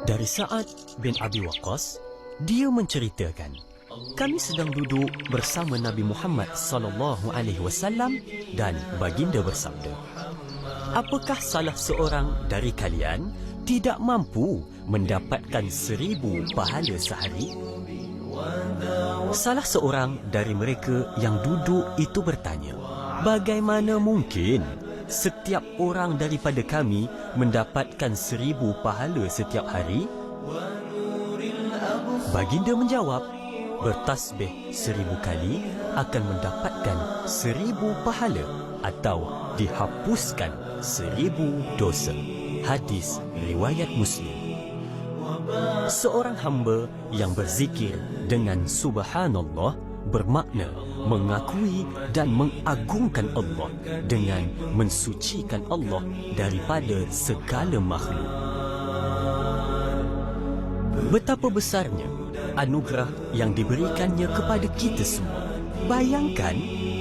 Dari Sa'ad bin Abi Waqqas, dia menceritakan, kami sedang duduk bersama Nabi Muhammad SAW dan baginda bersabda, apakah salah seorang dari kalian tidak mampu mendapatkan 1000 pahala sehari? Salah seorang dari mereka yang duduk itu bertanya, bagaimana mungkin setiap orang daripada kami mendapatkan 1000 pahala setiap hari? Baginda menjawab, bertasbih 1000 kali akan mendapatkan 1000 pahala atau dihapuskan 1000 dosa. Hadis riwayat Muslim. Seorang hamba yang berzikir dengan subhanallah bermakna mengakui dan mengagungkan Allah dengan mensucikan Allah daripada segala makhluk. Betapa besarnya anugerah yang diberikannya kepada kita semua. Bayangkan,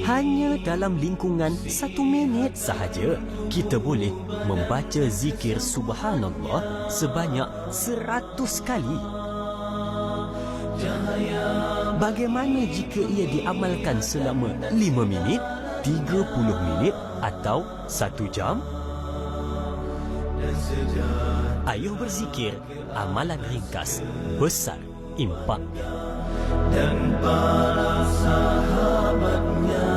hanya dalam lingkungan 1 minit sahaja, kita boleh membaca zikir subhanallah sebanyak 100 kali. Bagaimana jika ia diamalkan selama 5 minit, 30 minit atau 1 jam? Ayuh berzikir, amalan ringkas, besar impaknya. Dan para sahabatnya